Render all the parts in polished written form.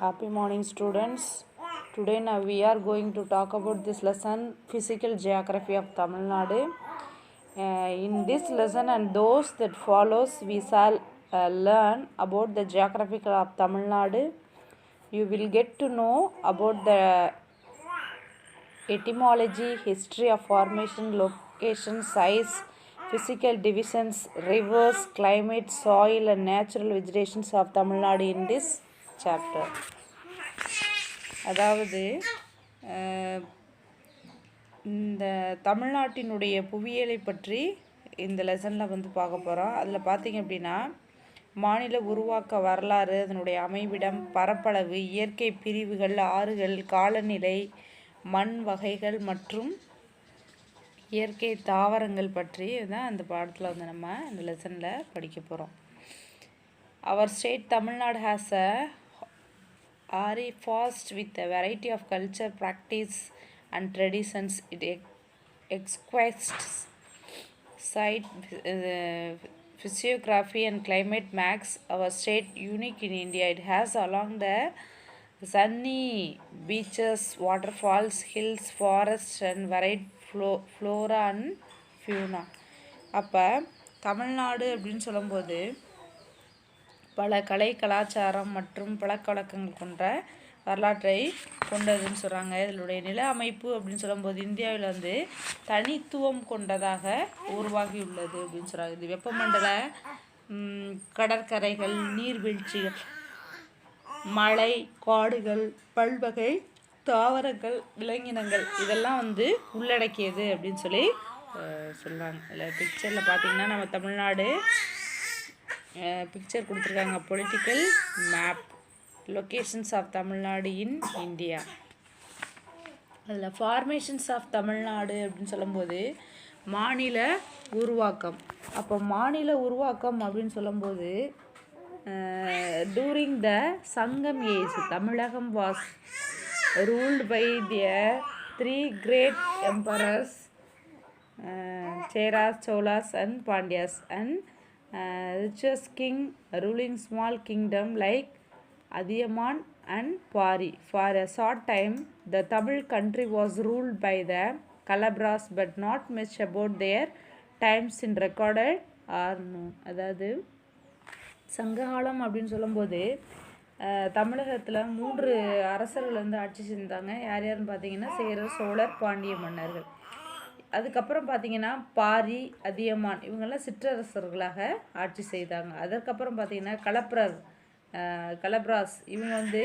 Happy morning, students. Today now we are going to talk about this lesson, Physical Geography of Tamil Nadu. In this lesson and those that follows, we shall learn about the geographical of Tamil Nadu. You will get to know about the etymology, history of formation, location, size, physical divisions, rivers, climate, soil, and natural vegetations of Tamil Nadu in this chapter. அதாவது இந்த தமிழ்நாட்டினுடைய புவியியலை பற்றி இந்த லெசனில் பார்க்க போகிறோம். அதில் பார்த்திங்க அப்படின்னா மாநில உருவாக்க வரலாறு, அதனுடைய அமைவிடம், பரப்பளவு, இயற்கை பிரிவுகள், ஆறுகள், காலநிலை, மண் வகைகள் மற்றும் இயற்கை தாவரங்கள் பற்றி தான் அந்த பாடத்தில் நம்ம இந்த லெசனில் படிக்க போகிறோம். அவர் state Tamil Nadu has fast with a variety of culture, practice and traditions. It exquisite site, physiography and climate makes our state unique in India. It has along the sunny beaches, waterfalls, hills, forests and varied flora and fauna. அப்போ தமிழ்நாடு அப்படின்னு சொல்லும்போது பல கலை கலாச்சாரம் மற்றும் பழக்க வழக்கங்கள் கொண்ட வரலாற்றை கொண்டதுன்னு சொல்கிறாங்க. இதனுடைய நில அமைப்பு அப்படின்னு சொல்லும்போது இந்தியாவில் தனித்துவம் கொண்டதாக உருவாகியுள்ளது அப்படின்னு சொல்கிறாங்க. இது வெப்பமண்டல கடற்கரைகள், நீர்வீழ்ச்சிகள், மலை, காடுகள், பல்வகை தாவரங்கள், விலங்கினங்கள் இதெல்லாம் உள்ளடக்கியது அப்படின்னு சொல்கிறாங்க. இல்லை பிக்சரில் பார்த்திங்கன்னா நம்ம தமிழ்நாடு பிக்சர் கொடுத்துருக்காங்க. Political map, locations of Tamil Nadu in India. அதில் ஃபார்மேஷன்ஸ் ஆஃப் தமிழ்நாடு அப்படின்னு சொல்லும்போது மாநில உருவாக்கம். அப்போ மாநில உருவாக்கம் அப்படின்னு சொல்லும்போது during the Sangam age Tamilagam was ruled by the 3 great emperors, Cheras, Cholas and Pandyas, and richest king ruling small kingdom like Adiyaman and Pari. For a short time, the Tamil country was ruled by the Calabras, but not much about their times in recorded or known. அதாவது சங்ககாலம் அப்படின்னு சொல்லும்போது தமிழகத்தில் 3 அரசர்கள் ஆட்சி செஞ்சாங்க. யார் யாருன்னு பார்த்தீங்கன்னா சேரர், சோழர், பாண்டிய மன்னர்கள். அதுக்கப்புறம் பார்த்திங்கன்னா பாரி, அதியமான் இவங்கெல்லாம் சிற்றரசர்களாக ஆட்சி செய்தாங்க. அதற்கப்புறம் பார்த்திங்கன்னா கலப்ராஸ் இவங்க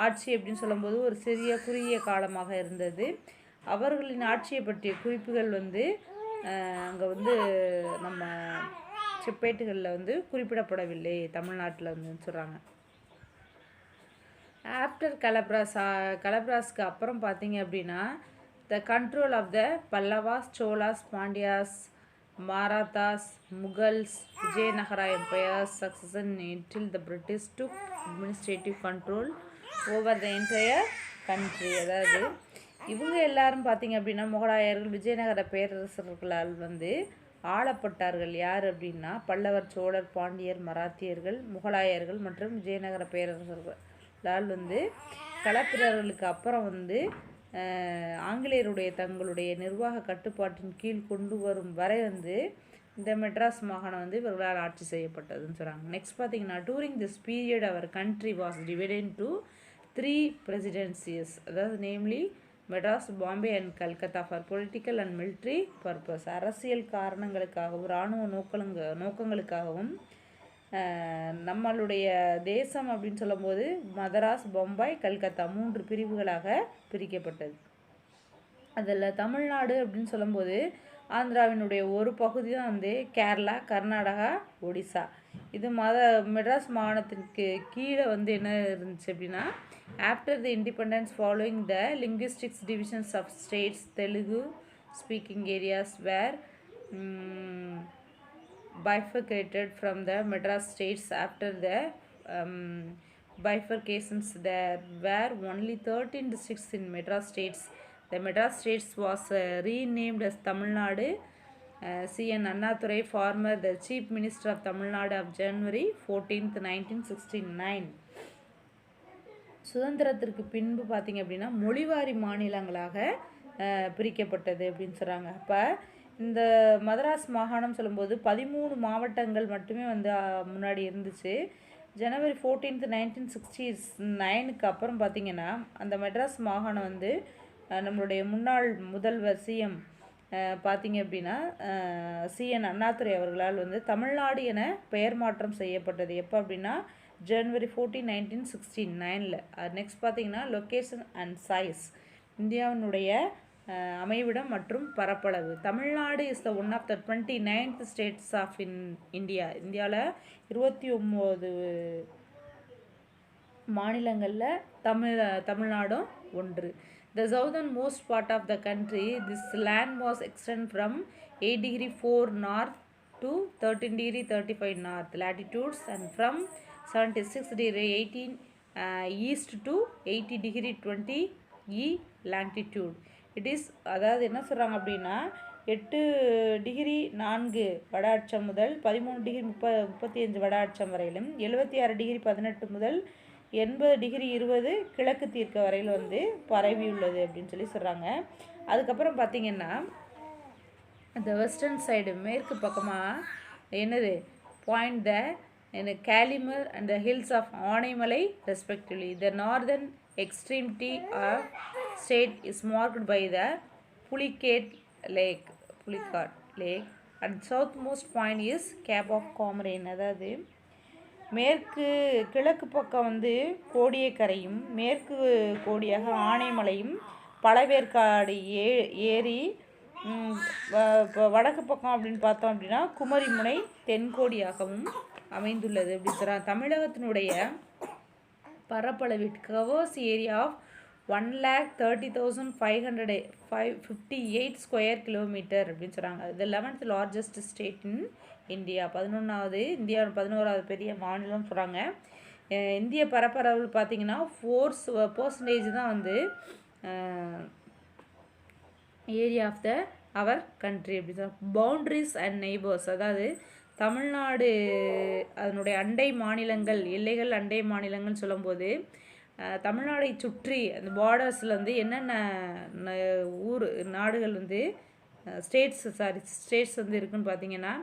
ஆட்சி அப்படின்னு சொல்லும்போது ஒரு சிறிய குறுகிய காலமாக இருந்தது. அவர்களின் ஆட்சியை பற்றிய குறிப்புகள் அங்கே நம்ம செப்பேட்டுகளில் குறிப்பிடப்படவில்லை தமிழ்நாட்டில் சொல்கிறாங்க. ஆஃப்டர் கலப்ராஸ்க்கு அப்புறம் பார்த்திங்க அப்படின்னா the control of the Pallavas, Cholas, Pandyas, Marathas, Mughals, Vijayanagara empires succession until the British took administrative control over the entire country. அதாவது இவங்க எல்லாரும் பார்த்திங்க அப்படின்னா முகலாயர்கள், விஜயநகர பேரரசர்களால் ஆளப்பட்டார்கள். யார் அப்படின்னா பல்லவர், சோழர், பாண்டியர், மராத்தியர்கள், முகலாயர்கள் மற்றும் விஜயநகர பேரரசர்களால் களப்பிரர்களுக்கு அப்புறம் ஆங்கிலேயருடைய தங்களுடைய நிர்வாக கட்டுப்பாட்டின் கீழ் கொண்டு வரும் வரை இந்த மெட்ராஸ் மாகாணம் இவர்களால் ஆட்சி செய்யப்பட்டதுன்னு சொல்கிறாங்க. நெக்ஸ்ட் பார்த்தீங்கன்னா during this period our country was divided into 3 presidencies, அதாவது namely Madras, Bombay and Calcutta for political and military purpose. அரசியல் காரணங்களுக்காகவும் இராணுவ நோக்கங்களுக்காகவும் நம்மளுடைய தேசம் அப்படின்னு சொல்லும்போது மதராஸ், பம்பாய், கல்கத்தா 3 பிரிவுகளாக பிரிக்கப்பட்டது. அதில் தமிழ்நாடு அப்படின்னு சொல்லும்போது ஆந்திராவினுடைய ஒரு பகுதி தான் கேரளா, கர்நாடகா, ஒடிசா. இது மெட்ராஸ் மாகாணத்திற்கு கீழே என்ன இருந்துச்சு அப்படின்னா after the independence following the linguistics divisions of states, Telugu speaking areas were bifurcated from the Madras states. After the bifurcations there were only 13 districts in Madras states. The Madras states was renamed as Tamil Nadu. C.N. Annadurai, former the Chief Minister of Tamil Nadu of January 14th, 1969. சுதந்திரத்திற்கு பின்பு பார்த்திங்க அப்படின்னா மொழிவாரி மாநிலங்களாக பிரிக்கப்பட்டது அப்படின்னு சொல்கிறாங்க. அப்போ இந்த மதராஸ் மாகாணம் சொல்லும்போது 13 மாவட்டங்கள் மட்டுமே வந்து முன்னாடி இருந்துச்சு. ஜனவரி 14th 1969க்கு அப்புறம் பார்த்திங்கன்னா அந்த மெட்ராஸ் மாகாணம் வந்து நம்மளுடைய முன்னாள் முதல்வர் சிஎம் பார்த்திங்க அப்படின்னா சிஎன் அண்ணாதுரை அவர்களால் வந்து தமிழ்நாடு என பெயர் மாற்றம் செய்யப்பட்டது. எப்போ அப்படின்னா ஜனவரி 14, 1969. நெக்ஸ்ட் பார்த்திங்கன்னா லொக்கேஷன் அண்ட் சைஸ், இந்தியாவினுடைய அமைவிடம் மற்றும் பரப்பளவு. Tamil Nadu is the one of the 29th states of India. இந்தியாவில் 29 மாநிலங்களில் தமிழ்நாடும் ஒன்று. The southernmost part of the country, this land was extended from 8°4 north to 13°35 north latitudes and from 76°18 east to 80°20 e latitude. It is, அதாவது என்ன சொல்கிறாங்க அப்படின்னா 8°4 வட அச்சம் முதல் 13°35 வட அச்சம் வரையிலும் 76°18 முதல் 80°20 கிழக்கு தீர்க்க வரையில் வந்து பரவியுள்ளது அப்படின்னு சொல்கிறாங்க. அதுக்கப்புறம் பார்த்திங்கன்னா இந்த வெஸ்டர்ன் சைடு மேற்கு பக்கமாக என்னது point the Calimere and the hills of Anaimalai respectively. The northern extremity of state is marked by the Pulicat lake and south most point is Cape of Comorin. அதாவது கிழக்கு பக்கம் வந்து கோடியக்கரையும் மேற்கு கோடியாக ஆனைமலையும் பழவேற்காடு ஏரி, வடக்கு பக்கம் அப்படின்னு பார்த்தோம் அப்படின்னா குமரிமுனை தென்கோடியாகவும் அமைந்துள்ளது அப்படி சொல்கிறாங்க. தமிழகத்தினுடைய பரப்பளவு covers area of 1,30,558 square kilometre அப்படின்னு சொல்கிறாங்க. இது 11th largest state in India. இந்தியாவோட 11வது பெரிய மாநிலம் சொல்கிறாங்க. இந்திய பரப்பளவு பார்த்திங்கன்னா 4% தான் வந்து area of the our country அப்படி சொல்கிறாங்க. பவுண்ட்ரிஸ் அண்ட் நெய்பர்ஸ், அதாவது தமிழ்நாடு அதனுடைய அண்டை மாநிலங்கள், எல்லைகள் அண்டை மாநிலங்கள்னு சொல்லும்போது தமிழ்நாடை சுற்றி அந்த பார்டர்ஸில் வந்து என்னென்ன நாடுகள் வந்து ஸ்டேட்ஸ் வந்து இருக்குன்னு பார்த்திங்கன்னா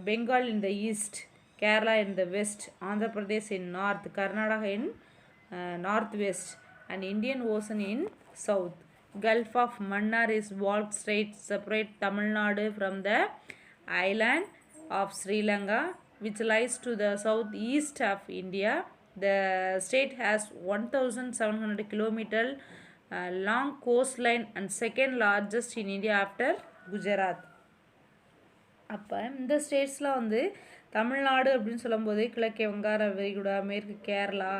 Bengal in the east, Kerala in the west, Andhra Pradesh in north, Karnataka in north west and Indian Ocean in south. Gulf of Mannar is Walk Strait separate Tamil Nadu from the island of Sri Lanka, which lies to the southeast of India. The state has 1,700 km long coastline and second largest in India after Gujarat. அப்போ இந்த ஸ்டேட்ஸில் வந்து தமிழ்நாடு அப்படின்னு சொல்லும்போது கிழக்கே வங்காள விரிகுடா, மேற்கு கேரளா,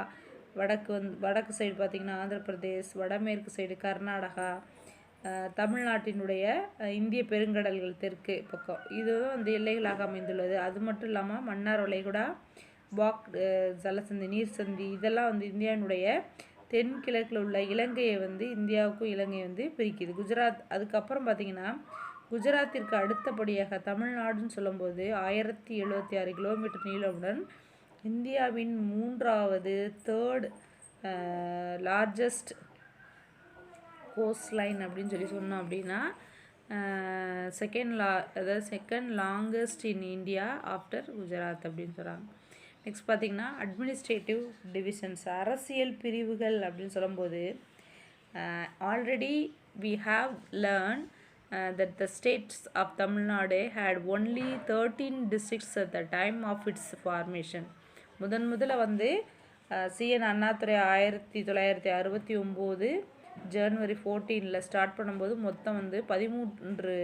வடக்கு சைடு பார்த்திங்கன்னா ஆந்திர பிரதேஷ், வடமேற்கு சைடு கர்நாடகா, தமிழ்நாட்டினுடைய இந்திய பெருங்கடல்கள் தெற்கு பக்கம் இதுவும் வந்து எல்லைகளாக அமைந்துள்ளது. அது மட்டும் இல்லாமல் மன்னார் வளைகுடா, பாக் ஜலசந்தி, நீர் சந்தி இதெல்லாம் வந்து இந்தியாவினுடைய தென்கிழக்கில் உள்ள இலங்கையை வந்து இந்தியாவுக்கும் இலங்கை வந்து பிரிக்குது. குஜராத் அதுக்கப்புறம் பார்த்திங்கன்னா குஜராத்திற்கு அடுத்தபடியாக தமிழ்நாடுன்னு சொல்லும்போது 1076 கிலோமீட்டர் நீளமுடன் இந்தியாவின் 3rd லார்ஜஸ்ட் கோஸ்ட் லைன் அப்படின்னு சொன்னோம் அப்படின்னா second longest in India after Gujarat அப்படின்னு சொல்கிறாங்க. நெக்ஸ்ட் பார்த்திங்கன்னா அட்மினிஸ்ட்ரேட்டிவ் டிவிஷன்ஸ், அரசியல் பிரிவுகள் அப்படின்னு சொல்லும்போது already we have learn that the states of Tamil Nadu had only 13 districts at the time of its formation. முதல்ல வந்து சிஎன் அண்ணாதுரை 1969 ஜனவரி 14 ஸ்டார்ட் பண்ணும்போது மொத்தம் வந்து 13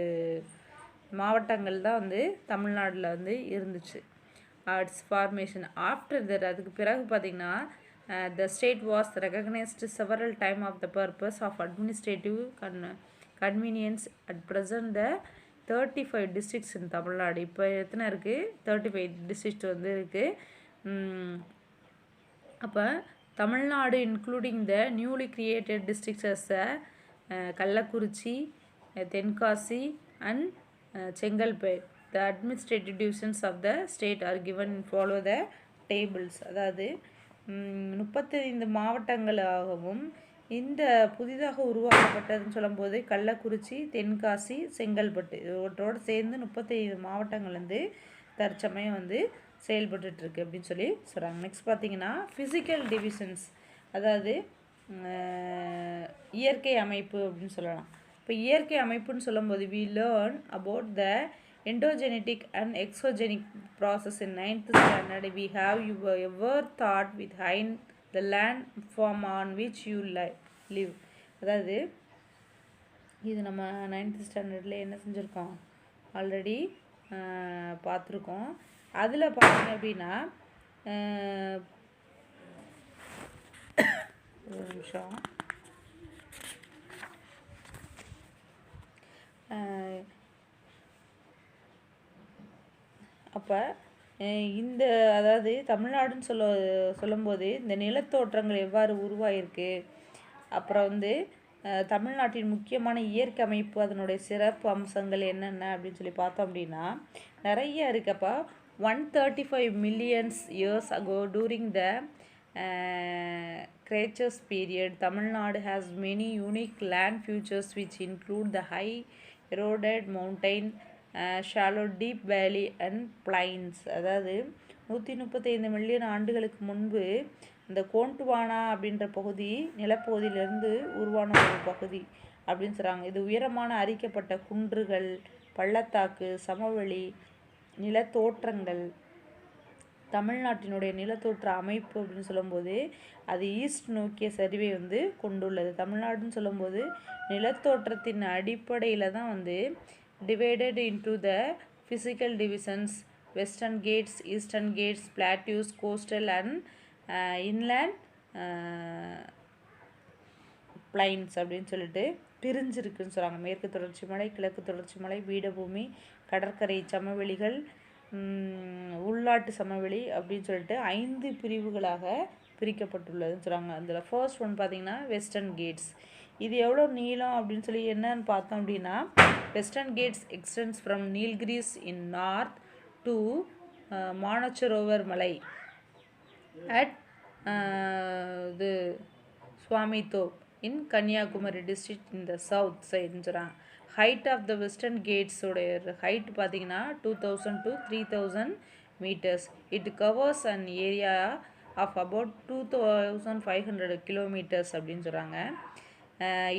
மாவட்டங்கள் தான் வந்து தமிழ்நாட்டில் வந்து இருந்துச்சு. இட்ஸ் ஃபார்மேஷன் ஆஃப்டர் தட் அதுக்கு பிறகு பார்த்திங்கன்னா the state was recognized several time of the purpose of administrative convenience. At present the 35 districts in Tamil Nadu. இப்போ எத்தனை இருக்குது? 35 districts வந்து இருக்குது. அப்போ Tamil Nadu including the newly created districts as Kallakurichi, Tenkasi and Chengalpet. The administrative divisions of the state are given follow the tables. அதாவது 35 மாவட்டங்களாகவும் இந்த புதிதாக உருவாக்கப்பட்டதுன்னு சொல்லும்போது கள்ளக்குறிச்சி, தென்காசி, செங்கல்பட்டு இவற்றோடு சேர்ந்து 35 மாவட்டங்கள் வந்து தற்சமயம் வந்து செயல்பட்டுருக்கு அப்படின்னு சொல்லி சொல்கிறாங்க. நெக்ஸ்ட் பார்த்தீங்கன்னா ஃபிசிக்கல் டிவிஷன்ஸ், அதாவது இயற்கை அமைப்பு அப்படின்னு சொல்லலாம். இப்போ இயற்கை அமைப்புன்னு சொல்லும்போது we learn about the endogenetic and exogenic process in 9th standard. We have you ever thought behind the land form on which you live. அதாவது இது நம்ம 9th ஸ்டாண்டர்டில் என்ன செஞ்சுருக்கோம், ஆல்ரெடி பார்த்துருக்கோம். அதில் பார்த்தீங்க அப்படின்னா ஒரு நிமிஷம், அப்போ இந்த அதாவது தமிழ்நாடுன்னு சொல்லும்போது இந்த நிலத்தோற்றங்கள் எவ்வாறு உருவாயிருக்கு, அப்புறம் வந்து தமிழ்நாட்டின் முக்கியமான இயற்கை அமைப்பு அதனுடைய சிறப்பு அம்சங்கள் என்னென்ன அப்படின்னு சொல்லி பார்த்தோம் அப்படின்னா நிறைய இருக்குப்பா. 135 million years ago during the Cretaceous period, Tamil Nadu has many unique land features which include the high eroded mountain, shallow deep valley and plains. அதாவது 135 மில்லியன் ஆண்டுகளுக்கு முன்பு இந்த கோண்டுவானா அப்படின்ற பகுதி நிலப்பகுதியிலிருந்து உருவான ஒரு பகுதி அப்படின்னு சொல்கிறாங்க. இது உயரமான அரிக்கப்பட்ட குன்றுகள், பள்ளத்தாக்கு, சமவெளி, நிலத்தோற்றங்கள். தமிழ்நாட்டினுடைய நிலத்தோற்ற அமைப்பு அப்படின்னு சொல்லும்போது அது ஈஸ்ட் நோக்கிய சரிவை வந்து கொண்டுள்ளது. தமிழ்நாடுன்னு சொல்லும்போது நிலத்தோற்றத்தின் அடிப்படையில் தான் வந்து divided into the physical divisions, western ghats, eastern ghats, plateaus, coastal and inland plains அப்படின்னு சொல்லிட்டு பிரிஞ்சிருக்குன்னு சொல்கிறாங்க. மேற்கு தொடர்ச்சி மலை, கிழக்கு தொடர்ச்சி மலை, பீடபூமி, கடற்கரை சமவெளிகள், உள்நாட்டு சமவெளி அப்படின்னு சொல்லிட்டு 5 பிரிவுகளாக பிரிக்கப்பட்டுள்ளதுன்னு சொல்கிறாங்க. அதில் ஃபர்ஸ்ட் ஒன் பார்த்திங்கன்னா வெஸ்டர்ன் கேட்ஸ். இது எவ்வளோ நீளம் அப்படின்னு சொல்லி என்னன்னு பார்த்தோம் அப்படின்னா Western Ghats extends from Nilgiris in north to Manasarovar மலை அட் இது Swamithope in Kanyakumari district in the south சைடுன்னு சொல்கிறாங்க. ஹைட் ஆஃப் த வெஸ்டர்ன் கேட்ஸோடைய ஹைட் பார்த்திங்கன்னா 2000 to 3000 meters. It covers an area of about 2500 kilometers அப்படின்னு சொல்கிறாங்க.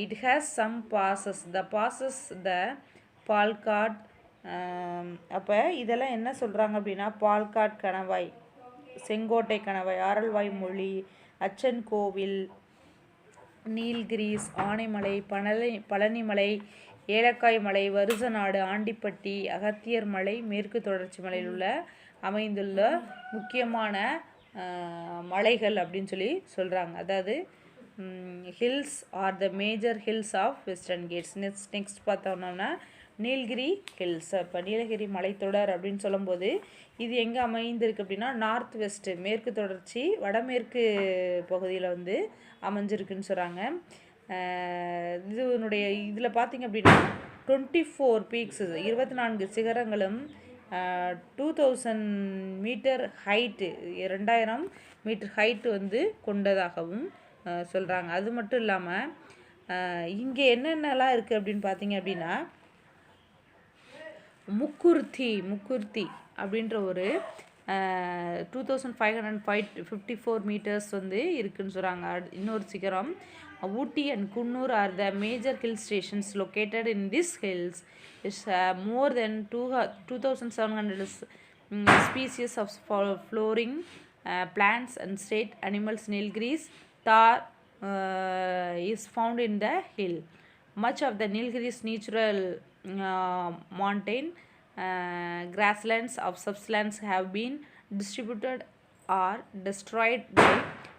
It has some passes. The passes the Palghat. அப்போ இதெல்லாம் என்ன சொல்கிறாங்க அப்படின்னா பால்காட் கணவாய், செங்கோட்டை கணவாய், ஆரல்வாய் மொழி, அச்சன் கோவில், நீல்கிரிஸ், ஆனைமலை, பழனிமலை, ஏலக்காய் மலை, வருசநாடு, ஆண்டிப்பட்டி, அகத்தியர் மலை, மேற்கு தொடர்ச்சி மலையில் உள்ள அமைந்துள்ள முக்கியமான மலைகள் அப்படின்னு சொல்லி சொல்கிறாங்க. அதாவது hills are the major hills of western ghats. Next பார்த்தோம்னா நீலகிரி ஹில்ஸ். இப்போ நீலகிரி மலைத்தொடர் அப்படின்னு சொல்லும்போது இது எங்கே அமைந்திருக்கு அப்படின்னா நார்த் வெஸ்ட்டு, மேற்கு தொடர்ச்சி வடமேற்கு பகுதியில் வந்து அமைஞ்சிருக்குன்னு சொல்கிறாங்க. இதில் பார்த்திங்க அப்படின்னா 24 பீக்ஸ், 24 சிகரங்களும் 2000 மீட்டர் ஹைட்டு, 2000 மீட்டர் ஹைட்டு வந்து கொண்டதாகவும் சொல்கிறாங்க. அது மட்டும் இல்லாமல் இங்கே என்னென்னலாம் இருக்குது அப்படின்னு பார்த்திங்க அப்படின்னா முக்குர்த்தி அப்படின்ற ஒரு 2554 மீட்டர்ஸ் வந்து இருக்குதுன்னு சொல்கிறாங்க. இன்னொரு சிகரம் Ooty and Coonoor are the major hill stations located in this hills. Is more than 2700 species of flowering plants and state animals. Nilgiris Thar is found in the hill. Much of the Nilgiris natural mountain grasslands of sublands have been distributed or destroyed by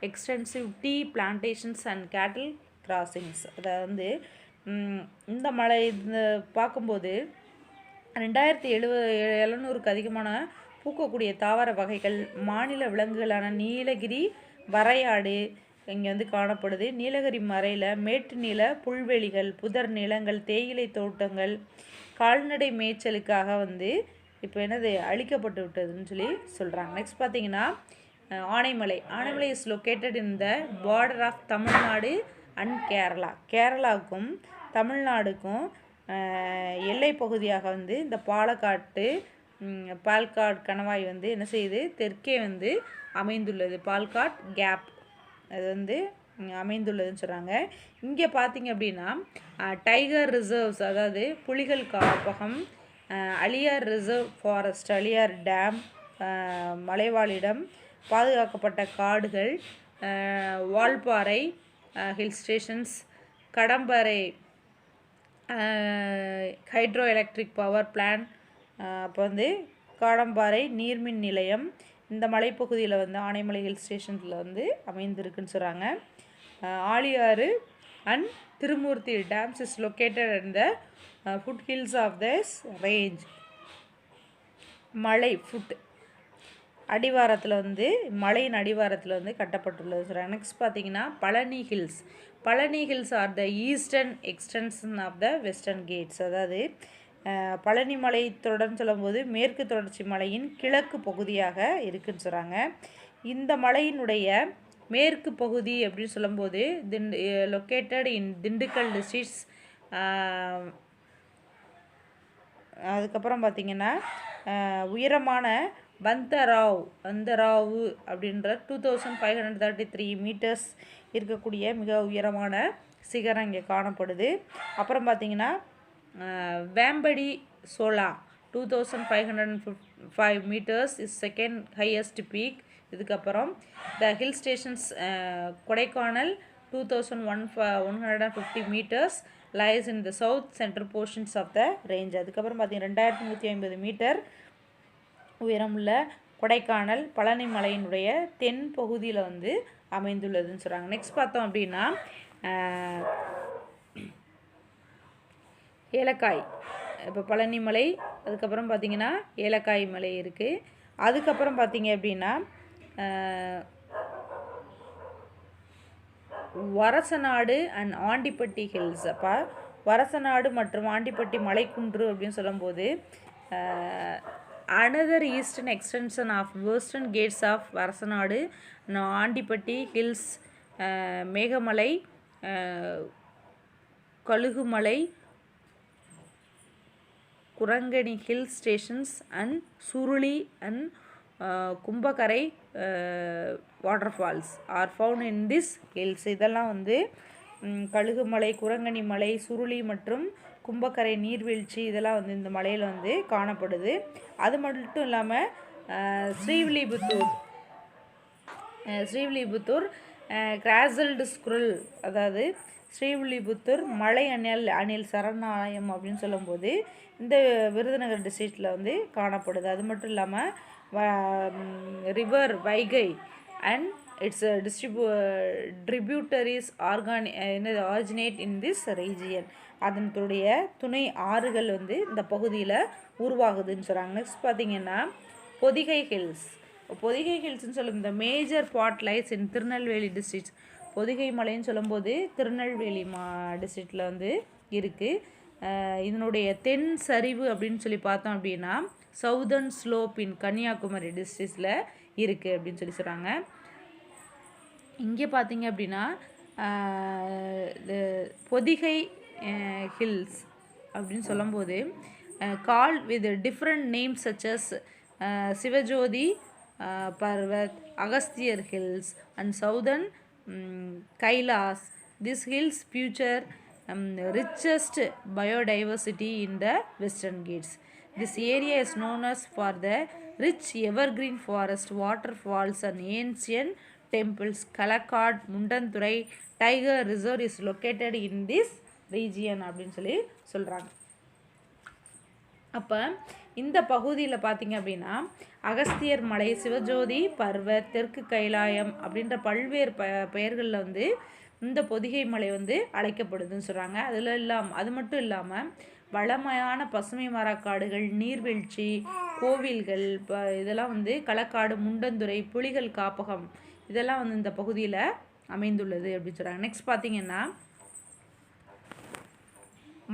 extensive tea plantations and cattle crossings. அதாவது வந்து இந்த மலை பார்க்கும்போது 2700க்கு அதிகமான பூக்கக்கூடிய தாவர வகைகள், மாநில விலங்குகளான நீலகிரி வரையாடு இங்கே வந்து காணப்படுது. நீலகிரி மலையில் மேட்டு நில புல்வெளிகள், புதர் நிலங்கள், தேயிலை தோட்டங்கள், கால்நடை மேய்ச்சலுக்காக வந்து இப்போ என்னது அழிக்கப்பட்டு விட்டதுன்னு சொல்லி சொல்கிறாங்க. நெக்ஸ்ட் பார்த்திங்கன்னா Anaimalai. Anaimalai is located in the border of Tamil Nadu and Kerala. கேரளாவுக்கும் தமிழ்நாடுக்கும் எல்லை பகுதியாக வந்து இந்த பால்காட் கணவாய் வந்து என்ன செய்யுது, தெற்கே வந்து அமைந்துள்ளது. பால்காட் கேப் அது வந்து அமைந்துள்ளதுன்னு சொல்கிறாங்க. இங்கே பார்த்தீங்க அப்படின்னா டைகர் ரிசர்வ்ஸ், அதாவது புலிகள் காப்பகம், Aliyar reserve forest, Aliyar dam, மலைவாழிடம், பாதுகாக்கப்பட்ட காடுகள், Valparai hill stations, Kadambarai hydro electric power plant, அப்போ வந்து காடம்பாறை நீர்மின் நிலையம், இந்த மலைப்பகுதியில் வந்து ஆனைமலை ஹில் ஸ்டேஷனில் வந்து அமைந்திருக்குன்னு சொல்கிறாங்க. Aliyar and Thirumoorthy dams is located in the foot hills of this range. மலை ஃபுட் அடிவாரத்தில் வந்து மலையின் அடிவாரத்தில் வந்து கட்டப்பட்டுள்ளது சொல்கிறாங்க. நெக்ஸ்ட் பார்த்தீங்கன்னா Palani hills. Palani hills are the eastern extension of the western ghats. அதாவது பழனி மலை தொடர்ந்து சொல்லும்போது மேற்கு தொடர்ச்சி மலையின் கிழக்கு பகுதியாக இருக்குன்னு சொல்கிறாங்க. இந்த மலையினுடைய மேற்கு பகுதி அப்படின்னு சொல்லும்போது லொக்கேட்டட் இன் திண்டுக்கல் டிஸ்ட்ரிக்ட்ஸ். அதுக்கப்புறம் பார்த்திங்கன்னா உயரமான வந்தராவு அப்படின்ற 2533 மீட்டர்ஸ் இருக்கக்கூடிய மிக உயரமான சிகரம் இங்கே காணப்படுது. அப்புறம் பார்த்திங்கன்னா Vembadi Shola 2505 metres is second highest peak. இதுக்கப்புறம் the hill stations Kodaikanal 2150 metres lies in the south central portions of the range. அதுக்கப்புறம் பார்த்தீங்கன்னா 2150 மீட்டர் உயரமுள்ள கொடைக்கானல் பழனி மலையினுடைய தென் பகுதியில் வந்து அமைந்துள்ளதுன்னு சொல்கிறாங்க. நெக்ஸ்ட் பார்த்தோம் அப்படின்னா ஏலக்காய். இப்போ பழனி மலை, அதுக்கப்புறம் பார்த்திங்கன்னா ஏலக்காய் மலை இருக்குது. அதுக்கப்புறம் பார்த்திங்க அப்படின்னா வரசநாடு அண்ட் ஆண்டிப்பட்டி ஹில்ஸ். அப்போ வரசநாடு மற்றும் ஆண்டிப்பட்டி மலைக்குன்று அப்படின்னு சொல்லும்போது another eastern extension of western gates of Varasanadu, Andipatti hills, Meghamalai, Kazhugumalai, Kurangani hill stations and Suruli and Kumbakarai waterfalls are found in this hills. இதெல்லாம் வந்து கழுகுமலை, குரங்கணி மலை, சுருளி மற்றும் கும்பக்கரை நீர்வீழ்ச்சி இதெல்லாம் வந்து இந்த மலையில் வந்து காணப்படுது. அது மட்டும் இல்லாமல் ஸ்ரீவில்லிபுத்தூர் கிராசல்டு ஸ்குரல், அதாவது ஸ்ரீவில்லிபுத்தூர் மலை அணில் சரணாலயம் அப்படின்னு சொல்லும்போது இந்த விருதுநகர் டிஸ்ட்ரிக்டில் வந்து காணப்படுது. அது மட்டும் இல்லாமல் river Vaigai and it's tributaries originate in this region. அதனுடைய துணை ஆறுகள் வந்து இந்த பகுதியில் உருவாகுதுன்னு சொல்கிறாங்க. நெக்ஸ்ட் பார்த்திங்கன்னா பொதிகை ஹில்ஸ். பொதிகை ஹில்ஸ்ன்னு சொல்லும் இந்த major part lies in Tirunelveli district. Pothigai மலைன்னு சொல்லும்போது திருநெல்வேலி டிஸ்ட்ரிக்டில் வந்து இருக்குது. இதனுடைய தென் சரிவு அப்படின்னு சொல்லி பார்த்தோம் அப்படின்னா சவுதர்ன் ஸ்லோப் இன் கன்னியாகுமரி டிஸ்ட்ரிக்டில் இருக்குது அப்படின்னு சொல்கிறாங்க. இங்கே பார்த்தீங்க அப்படின்னா பொதிகை ஹில்ஸ் அப்படின்னு சொல்லும்போது call with different names such as Sivajothi Parvat, Agasthiyar hills and southern Kailash. This hills future richest biodiversity in the western Ghats. This area is known as for the rich evergreen forest, waterfalls and ancient temples. Kalakad Mundanturai Tiger Reserve is located in this region அப்படின்னு சொல்லி சொல்கிறாங்க. அப்போ இந்த பகுதியில் பார்த்திங்க அப்படின்னா அகஸ்தியர் மலை, சிவஜோதி பர்வத், தெற்கு கைலாயம் அப்படின்ற பல்வேறு பெயர்களில் வந்து இந்த பொதிகை மலை வந்து அழைக்கப்படுதுன்னு சொல்கிறாங்க. அது மட்டும் இல்லாமல் வளமையான பசுமை மரக்காடுகள், நீர்வீழ்ச்சி, கோவில்கள், இதெல்லாம் வந்து களக்காடு, முண்டந்துறை, புலிகள் காப்பகம் இதெல்லாம் வந்து இந்த பகுதியில் அமைந்துள்ளது அப்படின்னு சொல்கிறாங்க. நெக்ஸ்ட் பார்த்திங்கன்னா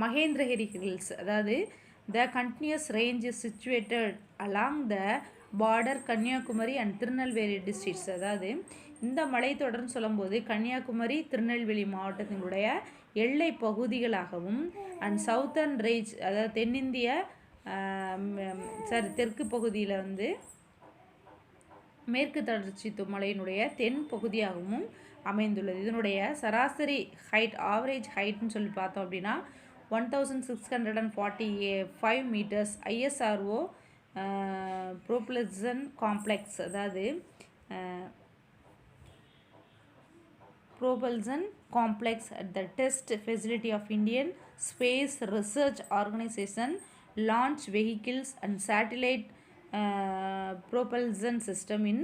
மகேந்திரகிரி ஹில்ஸ். அதாவது the continuous range is situated along the border Kanyakumari and Tirunelveli districts. அதாவது இந்த மலைத்தொடர்னு சொல்லும்போது கன்னியாகுமரி திருநெல்வேலி மாவட்டத்தினுடைய எல்லை பகுதிகளாகவும் அண்ட் சவுத்தர்ன் ரேஞ்ச் அதாவது தென்னிந்திய தெற்கு பகுதியில் வந்து மேற்கு தொடர்ச்சி மலையினுடைய தென் பகுதியாகவும் அமைந்துள்ளது. இதனுடைய சராசரி ஹைட் ஆவரேஜ் ஹைட்னு சொல்லி பார்த்தோம் அப்படின்னா 1645 மீட்டர்ஸ். ஐஎஸ்ஆர்ஓ ப்ரோபல்சன் காம்ப்ளெக்ஸ் அதாவது propulsion complex at the test facility of Indian Space Research Organization launch vehicles and satellite propulsion system in